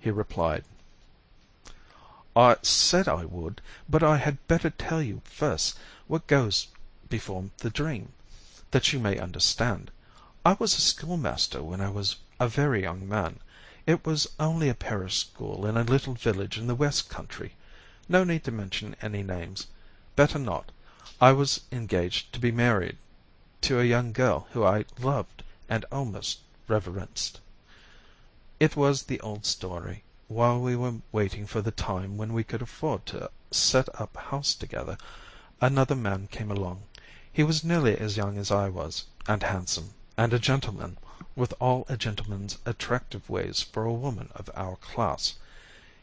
he replied. "I said I would, but I had better tell you first what goes before the dream, that you may understand. I was a schoolmaster when I was a very young man. It was only a parish school in a little village in the West Country. No need to mention any names. Better not. I was engaged to be married to a young girl who I loved and almost reverenced. It was the old story. While we were waiting for the time when we could afford to set up house together, another man came along. He was nearly as young as I was, and handsome, and a gentleman, with all a gentleman's attractive ways for a woman of our class.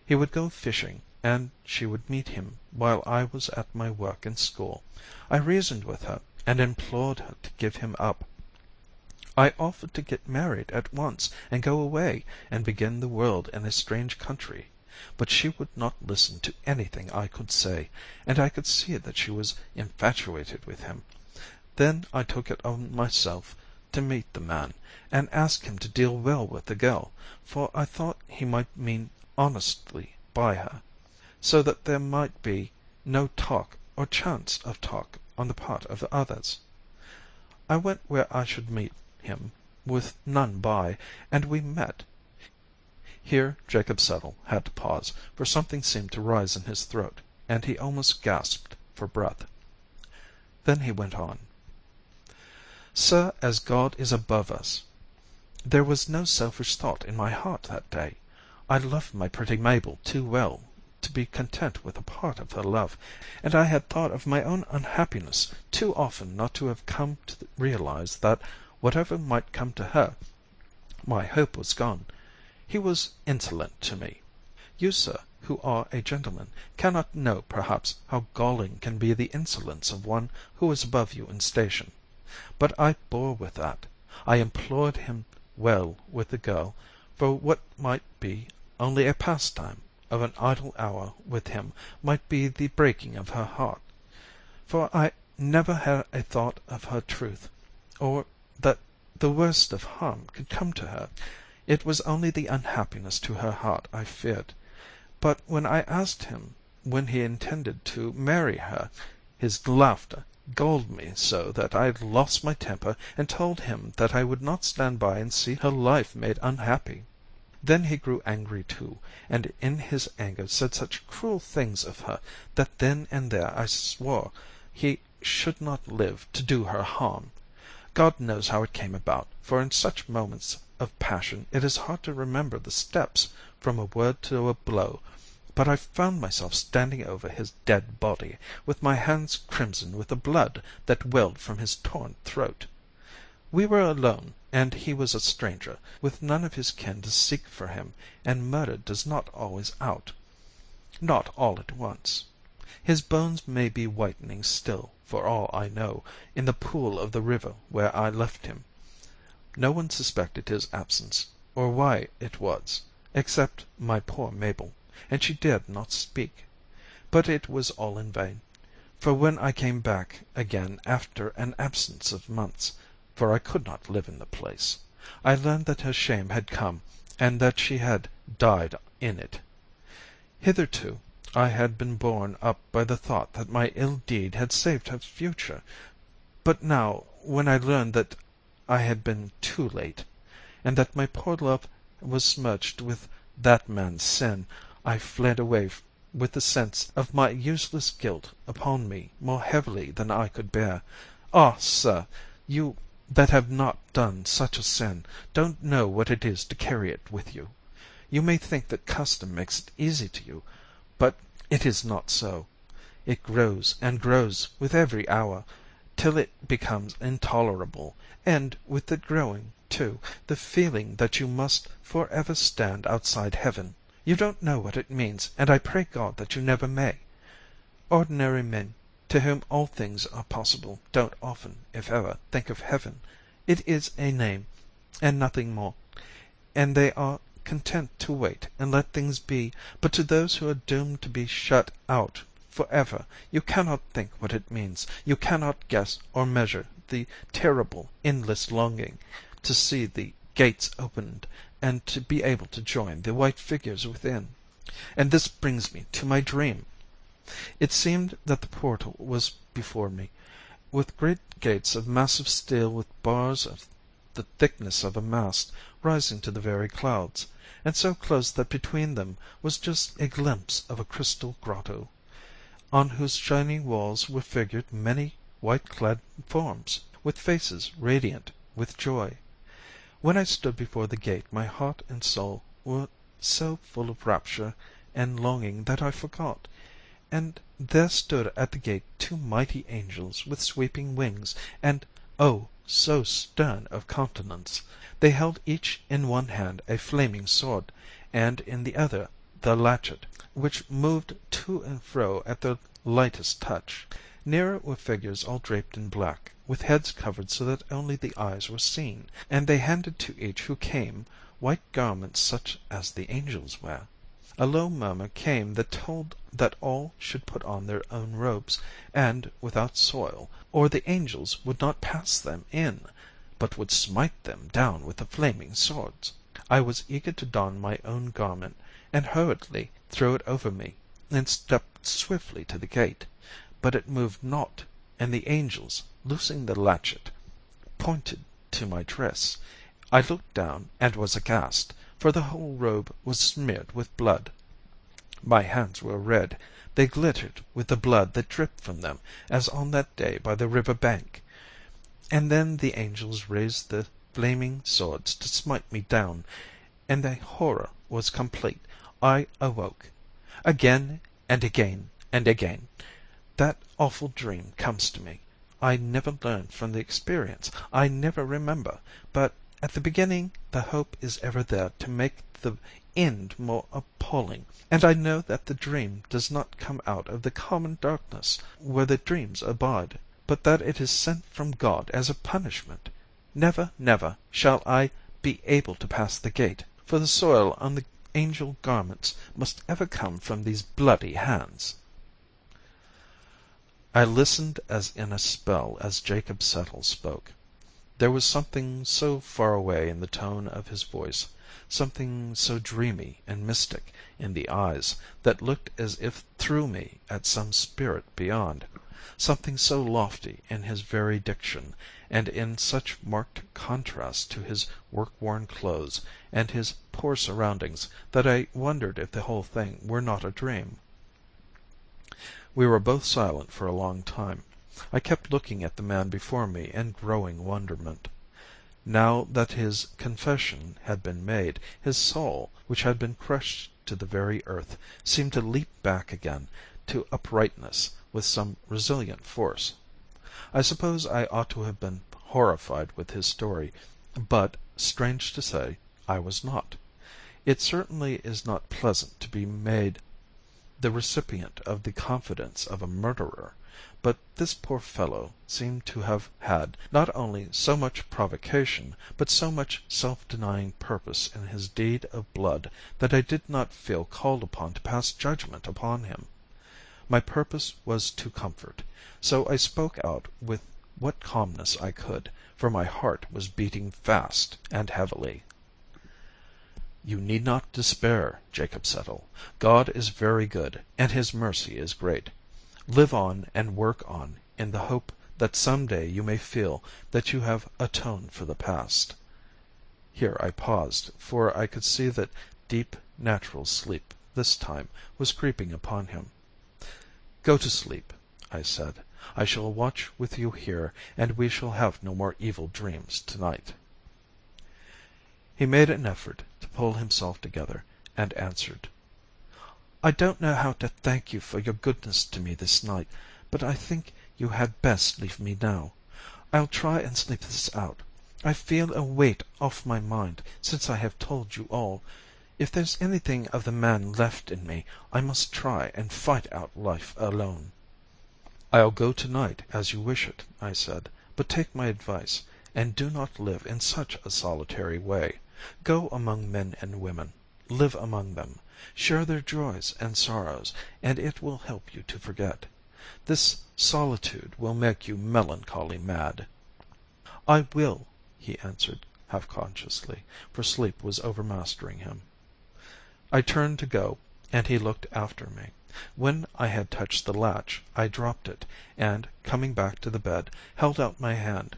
He would go fishing, and she would meet him while I was at my work in school. I reasoned with her, and implored her to give him up. I offered to get married at once and go away and begin the world in a strange country. But she would not listen to anything I could say, and I could see that she was infatuated with him. Then I took it on myself to meet the man, and ask him to deal well with the girl, for I thought he might mean honestly by her, so that there might be no talk or chance of talk on the part of others. I went where I should meet him, with none by, and we met." Here Jacob Settle had to pause, for something seemed to rise in his throat, and he almost gasped for breath. Then he went on. "Sir, as God is above us, there was no selfish thought in my heart that day. I loved my pretty Mabel too well to be content with a part of her love, and I had thought of my own unhappiness too often not to have come to realize that, whatever might come to her, my hope was gone. He was insolent to me. You, sir, who are a gentleman, cannot know perhaps how galling can be the insolence of one who is above you in station. But I bore with that. I implored him well with the girl, for what might be only a pastime of an idle hour with him might be the breaking of her heart. For I never had a thought of her truth, or that the worst of harm could come to her. It was only the unhappiness to her heart I feared. But when I asked him when he intended to marry her, his laughter galled me so that I lost my temper and told him that I would not stand by and see her life made unhappy. Then he grew angry too, and in his anger said such cruel things of her that then and there I swore he should not live to do her harm. God knows how it came about, for in such moments of passion it is hard to remember the steps from a word to a blow, but I found myself standing over his dead body, with my hands crimson with the blood that welled from his torn throat. We were alone, and he was a stranger, with none of his kin to seek for him, and murder does not always out. Not all at once. His bones may be whitening still, for all I know, in the pool of the river where I left him. No one suspected his absence, or why it was, except my poor Mabel, and she dared not speak. But it was all in vain, for when I came back again after an absence of months, for I could not live in the place, I learned that her shame had come, and that she had died in it. Hitherto I had been borne up by the thought that my ill deed had saved her future, but now, when I learned that I had been too late, and that my poor love was smirched with that man's sin, I fled away with the sense of my useless guilt upon me more heavily than I could bear. Ah, sir, you that have not done such a sin don't know what it is to carry it with you. You may think that custom makes it easy to you, but it is not so. It grows and grows with every hour, till it becomes intolerable, and with the growing, too, the feeling that you must for ever stand outside heaven. You don't know what it means, and I pray God that you never may. Ordinary men, to whom all things are possible, don't often, if ever, think of heaven. It is a name, and nothing more, and they are content to wait and let things be. But to those who are doomed to be shut out for ever, you cannot think what it means. You cannot guess or measure the terrible, endless longing to see the gates opened, and to be able to join the white figures within. And this brings me to my dream. It seemed that the portal was before me, with great gates of massive steel with bars of the thickness of a mast rising to the very clouds, and so close that between them was just a glimpse of a crystal grotto, on whose shining walls were figured many white-clad forms, with faces radiant with joy. When I stood before the gate my heart and soul were so full of rapture and longing that I forgot. And there stood at the gate two mighty angels with sweeping wings, and, oh, so stern of countenance! They held each in one hand a flaming sword, and in the other the latchet, which moved to and fro at the lightest touch. Near it were figures all draped in black, with heads covered so that only the eyes were seen, and they handed to each who came white garments such as the angels wear. A low murmur came that told that all should put on their own robes, and without soil, or the angels would not pass them in, but would smite them down with the flaming swords. I was eager to don my own garment, and hurriedly threw it over me, and stepped swiftly to the gate. But it moved not, and the angels, loosing the latchet, pointed to my dress. I looked down, and was aghast, for the whole robe was smeared with blood. My hands were red. They glittered with the blood that dripped from them, as on that day by the river bank. And then the angels raised the flaming swords to smite me down, and the horror was complete. I awoke. Again and again and again that awful dream comes to me. I never learned from the experience. I never remember. But at the beginning the hope is ever there to make the end more appalling, and I know that the dream does not come out of the common darkness where the dreams abide, but that it is sent from God as a punishment. Never, never shall I be able to pass the gate, for the soil on the angel garments must ever come from these bloody hands. I listened as in a spell as Jacob Settle spoke. There was something so far away in the tone of his voice, something so dreamy and mystic in the eyes that looked as if through me at some spirit beyond, something so lofty in his very diction, and in such marked contrast to his work-worn clothes and his poor surroundings, that I wondered if the whole thing were not a dream. We were both silent for a long time. I kept looking at the man before me in growing wonderment. Now that his confession had been made, his soul, which had been crushed to the very earth, seemed to leap back again to uprightness with some resilient force. I suppose I ought to have been horrified with his story, but, strange to say, I was not. It certainly is not pleasant to be made the recipient of the confidence of a murderer, but this poor fellow seemed to have had not only so much provocation, but so much self-denying purpose in his deed of blood, that I did not feel called upon to pass judgment upon him. My purpose was to comfort, so I spoke out with what calmness I could, for my heart was beating fast and heavily. "You need not despair, Jacob Settle. God is very good, and his mercy is great. Live on and work on in the hope that some day you may feel that you have atoned for the past." Here I paused, for I could see that deep, natural sleep, this time, was creeping upon him. "Go to sleep," I said. "I shall watch with you here, and we shall have no more evil dreams tonight." He made an effort to pull himself together, and answered, "I don't know how to thank you for your goodness to me this night, but I think you had best leave me now. I'll try and sleep this out. I feel a weight off my mind since I have told you all. If there's anything of the man left in me, I must try and fight out life alone." "I'll go to-night as you wish it," I said, "but take my advice, and do not live in such a solitary way. Go among men and women. Live among them. Share their joys and sorrows, and it will help you to forget. This solitude will make you melancholy mad." "I will," he answered. half consciously, for sleep was overmastering him. I turned to go, and he looked after me. When I had touched the latch, I dropped it, and, coming back to the bed, held out my hand.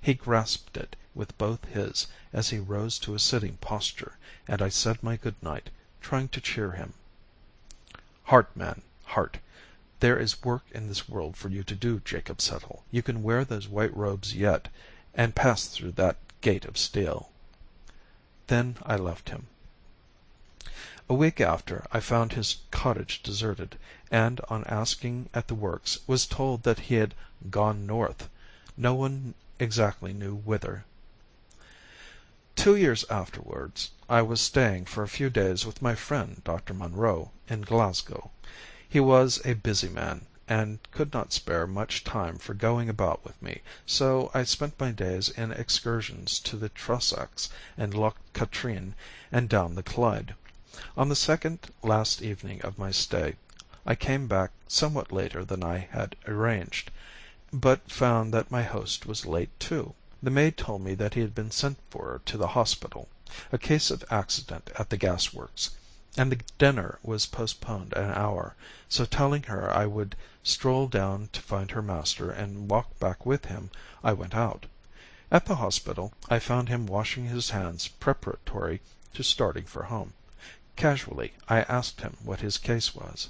He grasped it with both his as he rose to a sitting posture, and I said my good night, trying to cheer him. "Heart, man, heart. There is work in this world for you to do, Jacob Settle. You can wear those white robes yet, and pass through that gate of steel." Then I left him. A week after, I found his cottage deserted, and on asking at the works, was told that he had "gone north," no one exactly knew whither. 2 years afterwards, I was staying for a few days with my friend Dr. Munro in Glasgow. He was a busy man, and could not spare much time for going about with me, so I spent my days in excursions to the Trossachs and Loch Katrine and down the Clyde. On the second last evening of my stay, I came back somewhat later than I had arranged, but found that my host was late too. The maid told me that he had been sent for to the hospital, a case of accident at the gasworks, and the dinner was postponed an hour, so telling her I would stroll down to find her master and walk back with him, I went out. At the hospital I found him washing his hands preparatory to starting for home. Casually I asked him what his case was.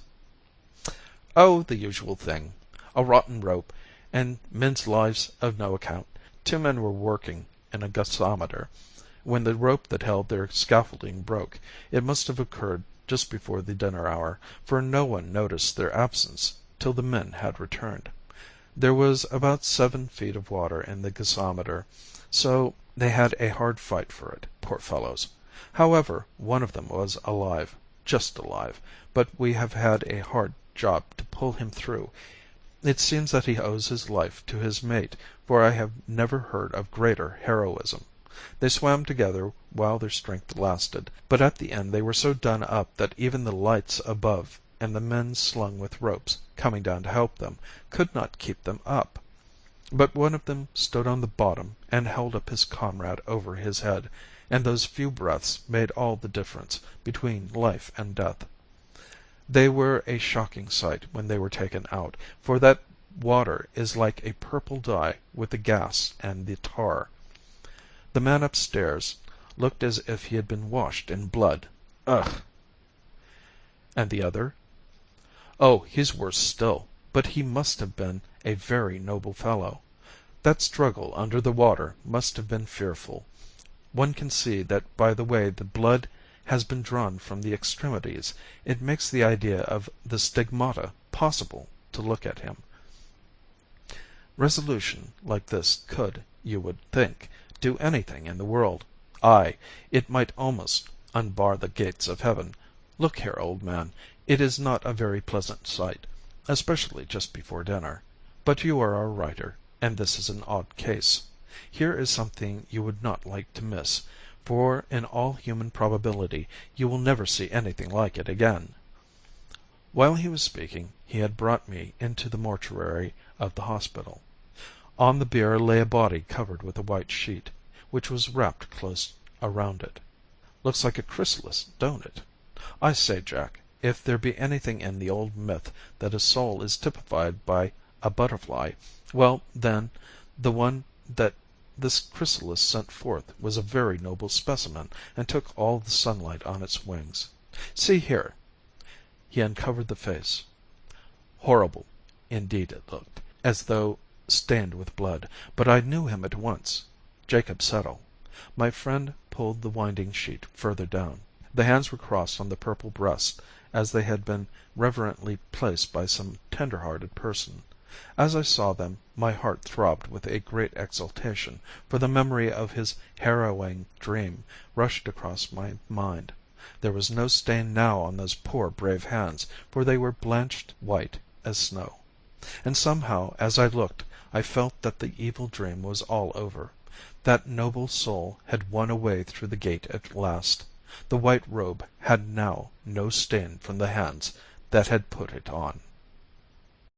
"Oh, the usual thing. A rotten rope, and men's lives of no account. 2 men were working in a gasometer when the rope that held their scaffolding broke. It must have occurred just before the dinner hour, for no one noticed their absence till the men had returned. There was about 7 feet of water in the gasometer, so they had a hard fight for it, poor fellows. However, one of them was alive, just alive, but we have had a hard job to pull him through. It seems that he owes his life to his mate, for I have never heard of greater heroism. They swam together while their strength lasted, but at the end they were so done up that even the lights above and the men slung with ropes, coming down to help them, could not keep them up. But one of them stood on the bottom and held up his comrade over his head, and those few breaths made all the difference between life and death. They were a shocking sight when they were taken out, for that water is like a purple dye with the gas and the tar. The man upstairs looked as if he had been washed in blood. Ugh!" "And the other?" "Oh, he's worse still, but he must have been a very noble fellow. That struggle under the water must have been fearful. One can see that by the way the blood has been drawn from the extremities. It makes the idea of the stigmata possible to look at him. Resolution like this could, you would think, do anything in the world. Aye, it might almost unbar the gates of heaven. Look here, old man, it is not a very pleasant sight, especially just before dinner. But you are a writer, and this is an odd case. Here is something you would not like to miss, for in all human probability you will never see anything like it again." While he was speaking he had brought me into the mortuary of the hospital. On the bier lay a body covered with a white sheet, which was wrapped close around it. "Looks like a chrysalis, don't it? I say, Jack, if there be anything in the old myth that a soul is typified by a butterfly, well, then, the one that this chrysalis sent forth was a very noble specimen, and took all the sunlight on its wings. See here." He uncovered the face. Horrible, indeed it looked, as though stained with blood, but I knew him at once. Jacob Settle. My friend pulled the winding sheet further down. The hands were crossed on the purple breast, as they had been reverently placed by some tender-hearted person. As I saw them, my heart throbbed with a great exultation, for the memory of his harrowing dream rushed across my mind. There was no stain now on those poor brave hands, for they were blanched white as snow. And somehow, as I looked, I felt that the evil dream was all over. That noble soul had won a way through the gate at last. The white robe had now no stain from the hands that had put it on.